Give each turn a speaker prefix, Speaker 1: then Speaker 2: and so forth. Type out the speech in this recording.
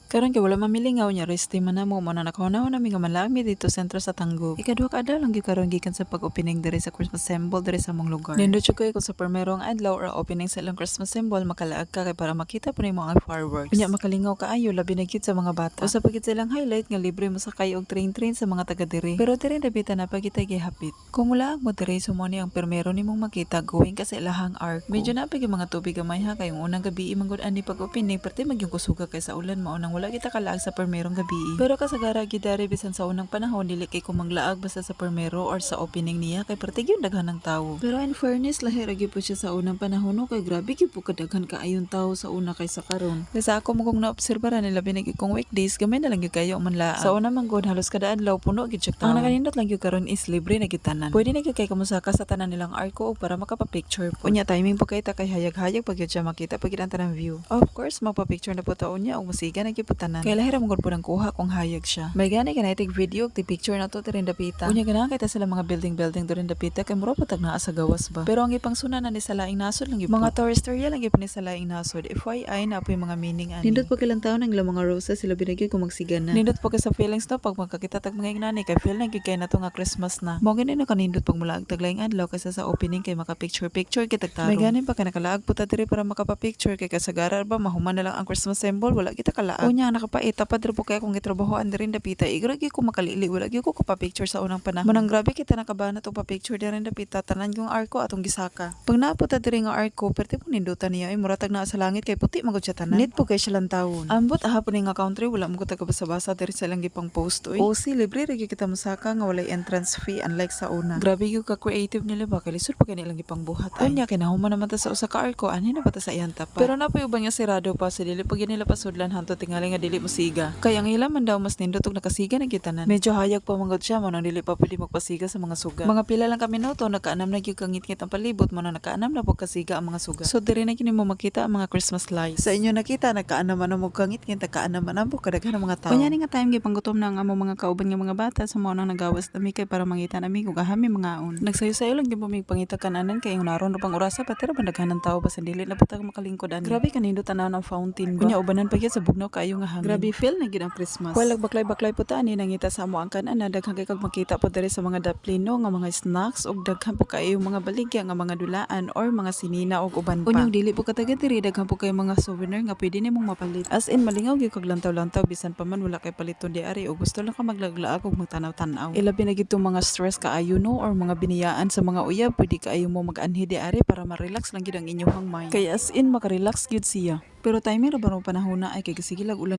Speaker 1: Karon kay wala mamilingaw nya reste man namo mo na nakahunahon nami nga malami dito sentro sa Tanggo. Ikaduha ka adlaw lang gyud karon gikan sa pag-opening diri sa Christmas symbol diri sa among lugar. Nindot jud ko sa primerong adlaw or opening sa ilang Christmas symbol makalaag ka kay para makita po nimo ang fireworks. Unya makalingaw kaayo labi na gyud sa mga bata. Usa pa gyud silang highlight nga libre mo sakay og train sa mga taga diri. Pero diri nabita na pagitay gihapit. Kung mula mo diri sumoni ang primero nimong makita going ka sa ilahang arko. Medyo napig yung mga tubig gamay ha kay unang gabi manggod ani pag-opening perti magyung kusuga kay sa ulan mao nang wala kita kalaag sa primerong gabi. Pero kasagara gid dari bisan sa unang panahon dili kay kumanglaag basta sa primero or sa opening niya kay perti gyud daghan ng tawo. Pero in fairness lahi ra gyud po siya sa unang panahon no kay grabe gyud po kadaghan kaayon tawo sa una kay sa karon. Kaysa ako mo kung naobserbara nila binig kong weekdays gamay na lang gyud kayo ang manlaag. Sa una manggod halos kada adlaw puno gyud siya tawo. Ang nakanindot lang gyud karon is libre na gyud tanan. Pwede na gyud kay kamusaka sa tanan nilang arko para makapa-picture po. Unya timing pa kay ta kay hayag-hayag pag gyud siya makita pag gyud ang tanang view. Of course magpa-picture na po taon niya og musiga na gyud po tanan. Kay lahi ra mong po nang kuha kung hayag siya. May gani ka na itig video ti picture na to tirin dapita. Unya ganahan kita sila mga building tirin dapita kay mura patag naa sa gawas ba. Pero ang ipang sunan na ni sa laing nasod lang gyud. Mga tourist area lang gyud ni sa laing nasod. FYI na po yung mga meaning ani. Nindot pa kilang taon ang ilang mga roses sila binagyo kung magsigan na. Nindot pa ka sa feelings to pag magkakita tag mga ignani kay feel na gyud kay nato nga Christmas na. Mo gani na kanindot pag mula ag taglaing adlaw kaysa sa opening kay maka-picture kitag tarong. May gani pa ka nakalaag puta diri para makapa-picture kay kasagaran ba mahuman na lang ang Christmas symbol wala kita kalaag. Unya nakapait tapad ra po kay akong gitrabahoan diri dapita igragi ko makalili wala gyud ko pa-picture sa unang panahon. Manang grabe kita nakabanat og pa-picture diri dapita tanan yung arko atong gisaka. Pag naapot ta diri nga arko perti po nindutan niya ay muratag naa sa langit kay puti magud siya tanan. Need po kay siya lang tawon. Ambot ahapon ni nga country wala mo ko taga basa-basa diri sa ilang gipang post oy. OC libre ra gyud kita mosaka nga walay entrance fee unlike sa una. Grabe gyud ka creative nila ba kay lisod pa kay nilang gipang buhat ay. Unya kay nahuman naman ta sa usa ka arko anhi na ba ta sa iyang tapat. Pero napoy ubang niya sirado pa sa dili pag nila pasudlan hanto tingali nga dili mo siga. Kay ang ila man daw mas nindot og nakasiga na gitanan. Medyo hayag pa manggod siya mo nang dili pa pwede magpasiga sa mga suga. Mga pila lang kami minuto nakaanam na gyud kangit-ngit ang palibot mo na nakaanam na pag kasiga ang mga suga. So diri na kini mo makita ang mga Christmas lights. Sa inyo nakita nakaanam man mo kangit-ngit nakaanam man po kadaghan mga tawo. Kunya ni nga time gyud panggutom na ang among mga kauban nga mga bata sa mao nang nagawas nami kay para mangita nami ug ahami mga aon. Nagsayo-sayo lang gyud mi pangita kananan kay naron pang orasa patira bandaghan ng tawo basan dili na patag makalingkod ani. Grabe kanindot tanaw ng fountain ba. Kunya ubanan pa gyud sa bugnaw kaayo nga hangin. Grabe feel na gyud ang Christmas. Wala baklay-baklay po ta ani nangita sa amo ang kanan daghan kay kag makita po diri sa mga daplino nga mga snacks ug daghan po kaayo mga baligya nga mga dulaan or mga sinina ug uban pa. Unyong dili po kataga diri daghan po kay mga souvenir nga pwede nimong mapalit. As in malingaw gyud kag lantaw-lantaw bisan pa man wala kay paliton di ari ug gusto lang ka maglaglaag ug magtanaw-tanaw. Ilabi na gyud tong mga stress kaayo no or mga biniyaan sa mga uyab pwede kaayo mo mag-anhi di ari para ma-relax lang gyud ang inyong mind. Kay as in makarelax gyud siya. Pero timer ba ro panahon na ay kay sige lag ulan